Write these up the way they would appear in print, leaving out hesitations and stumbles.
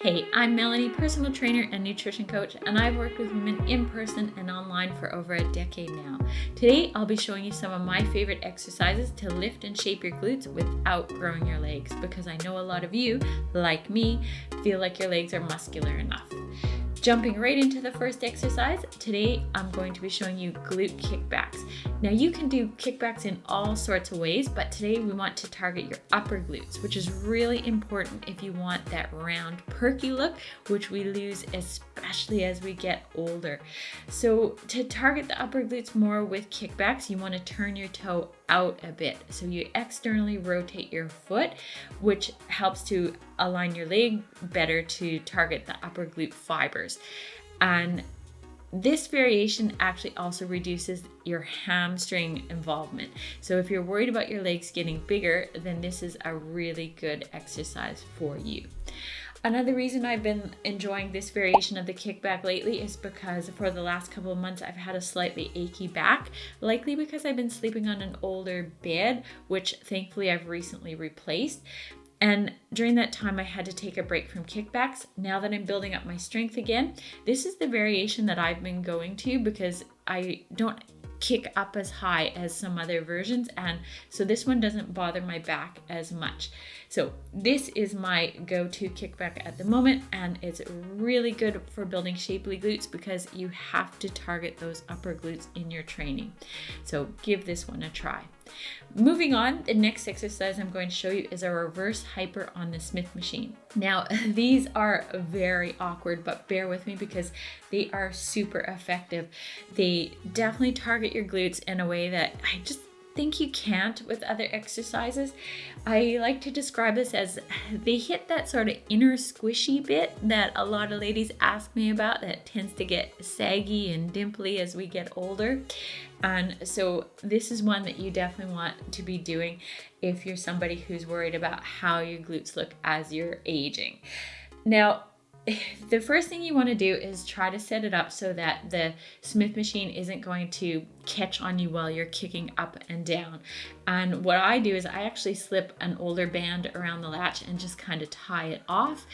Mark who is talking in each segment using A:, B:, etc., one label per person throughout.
A: Hey, I'm Melanie, personal trainer and nutrition coach, and I've worked with women in person and online for over a decade now. Today, I'll be showing you some of my favorite exercises to lift and shape your glutes without growing your legs, because I know a lot of you, like me, feel like your legs are muscular enough. Jumping right into the first exercise, today I'm going to be showing you glute kickbacks. Now you can do kickbacks in all sorts of ways, but today we want to target your upper glutes, which is really important if you want that round, perky look, which we lose especially as we get older. So to target the upper glutes more with kickbacks, you want to turn your toe out a bit. So you externally rotate your foot, which helps to align your leg better to target the upper glute fibers. And this variation actually also reduces your hamstring involvement. So if you're worried about your legs getting bigger, then this is a really good exercise for you. Another reason I've been enjoying this variation of the kickback lately is because for the last couple of months I've had a slightly achy back, likely because I've been sleeping on an older bed, which thankfully I've recently replaced. And during that time, I had to take a break from kickbacks. Now that I'm building up my strength again, this is the variation that I've been going to because I don't kick up as high as some other versions, and so this one doesn't bother my back as much. So this is my go-to kickback at the moment, and it's really good for building shapely glutes because you have to target those upper glutes in your training. So give this one a try. Moving on, the next exercise I'm going to show you is a reverse hyper on the Smith machine. Now, these are very awkward, but bear with me because they are super effective. They definitely target your glutes in a way that I just think you can't with other exercises. I like to describe this as they hit that sort of inner squishy bit that a lot of ladies ask me about that tends to get saggy and dimply as we get older. And so this is one that you definitely want to be doing if you're somebody who's worried about how your glutes look as you're aging. Now, the first thing you want to do is try to set it up so that the Smith machine isn't going to catch on you while you're kicking up and down. And what I do is I actually slip an older band around the latch and just kind of tie it off.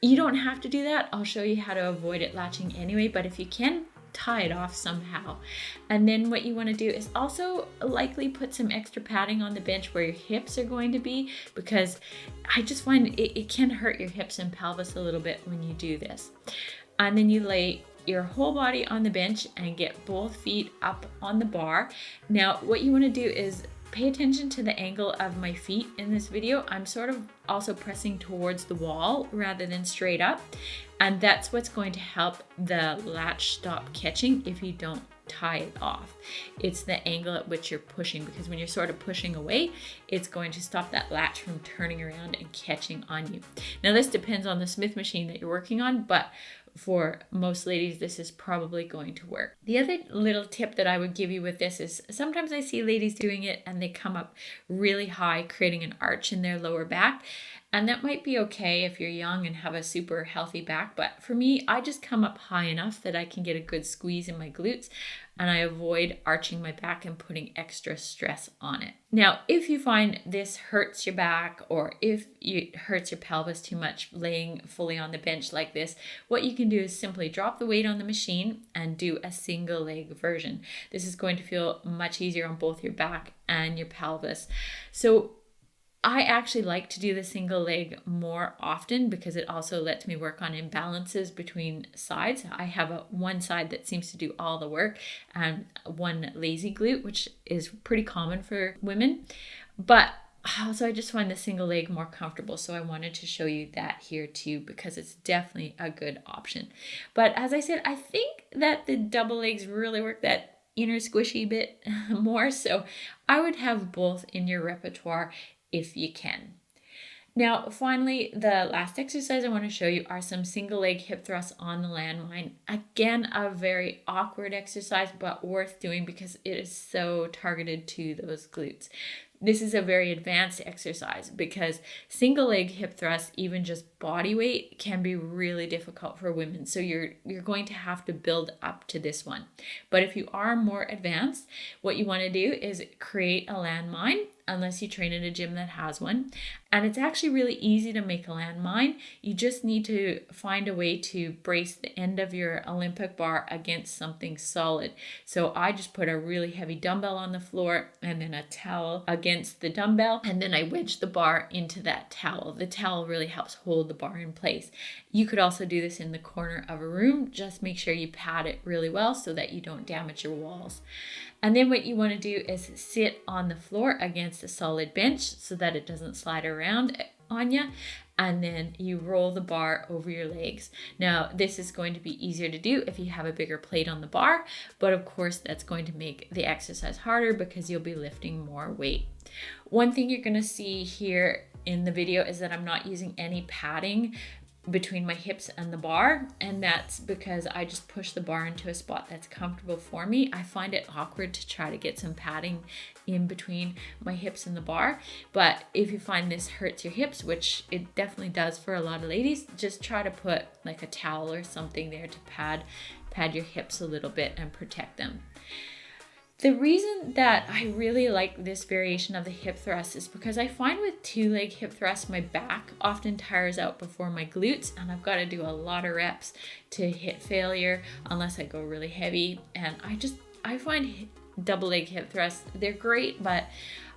A: You don't have to do that. I'll show you how to avoid it latching anyway, but if you can, tie it off somehow. And then what you want to do is also likely put some extra padding on the bench where your hips are going to be, because I just find it can hurt your hips and pelvis a little bit when you do this. And then you lay your whole body on the bench and get both feet up on the bar. Now what you want to do is pay attention to the angle of my feet in this video. I'm sort of also pressing towards the wall rather than straight up. And that's what's going to help the latch stop catching if you don't tie it off. It's the angle at which you're pushing, because when you're sort of pushing away, it's going to stop that latch from turning around and catching on you. Now this depends on the Smith machine that you're working on, but for most ladies, this is probably going to work. The other little tip that I would give you with this is sometimes I see ladies doing it and they come up really high, creating an arch in their lower back. And that might be okay if you're young and have a super healthy back. But for me, I just come up high enough that I can get a good squeeze in my glutes, and I avoid arching my back and putting extra stress on it. Now, if you find this hurts your back, or if it hurts your pelvis too much laying fully on the bench like this, what you can do is simply drop the weight on the machine and do a single leg version. This is going to feel much easier on both your back and your pelvis. So I actually like to do the single leg more often because it also lets me work on imbalances between sides. I have one side that seems to do all the work and one lazy glute, which is pretty common for women. But also I just find the single leg more comfortable. So I wanted to show you that here too, because it's definitely a good option. But as I said, I think that the double legs really work that inner squishy bit more. So I would have both in your repertoire if you can. Now, finally, the last exercise I want to show you are some single leg hip thrusts on the landmine. Again, a very awkward exercise, but worth doing because it is so targeted to those glutes. This is a very advanced exercise because single leg hip thrusts, even just body weight, can be really difficult for women. So you're going to have to build up to this one. But if you are more advanced, what you want to do is create a landmine, unless you train in a gym that has one. And it's actually really easy to make a landmine. You just need to find a way to brace the end of your Olympic bar against something solid. So I just put a really heavy dumbbell on the floor and then a towel against the dumbbell, and then I wedge the bar into that towel. The towel really helps hold the bar in place. You could also do this in the corner of a room. Just make sure you pad it really well so that you don't damage your walls. And then what you want to do is sit on the floor against a solid bench so that it doesn't slide around on you. And then you roll the bar over your legs. Now, this is going to be easier to do if you have a bigger plate on the bar, but of course that's going to make the exercise harder because you'll be lifting more weight. One thing you're going to see here in the video is that I'm not using any padding between my hips and the bar, and that's because I just push the bar into a spot that's comfortable for me. I find it awkward to try to get some padding in between my hips and the bar, but if you find this hurts your hips, which it definitely does for a lot of ladies, just try to put like a towel or something there to pad your hips a little bit and protect them. The reason that I really like this variation of the hip thrust is because I find with 2-leg hip thrust, my back often tires out before my glutes, and I've got to do a lot of reps to hit failure unless I go really heavy. And I find double leg hip thrusts, they're great, but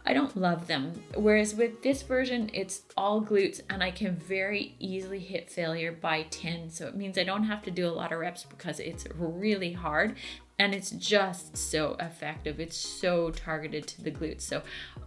A: I don't love them. Whereas with this version, it's all glutes and I can very easily hit failure by 10. So it means I don't have to do a lot of reps because it's really hard. And it's just so effective. It's so targeted to the glutes. So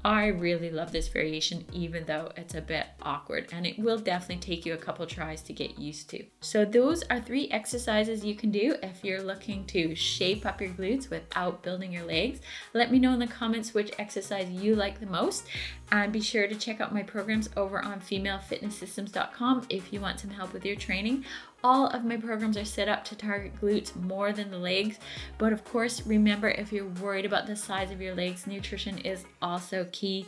A: I really love this variation, even though it's a bit awkward, and it will definitely take you a couple tries to get used to. So those are 3 exercises you can do if you're looking to shape up your glutes without building your legs. Let me know in the comments which exercise you like the most, and be sure to check out my programs over on femalefitnesssystems.com if you want some help with your training. All of my programs are set up to target glutes more than the legs, but of course, remember, if you're worried about the size of your legs, nutrition is also key.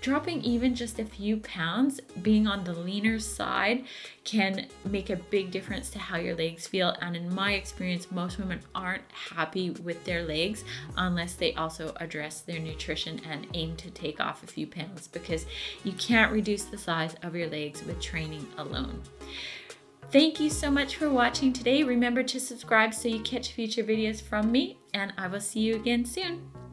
A: Dropping even just a few pounds, being on the leaner side, can make a big difference to how your legs feel. And in my experience, most women aren't happy with their legs unless they also address their nutrition and aim to take off a few pounds, because you can't reduce the size of your legs with training alone. Thank you so much for watching today. Remember to subscribe so you catch future videos from me, and I will see you again soon.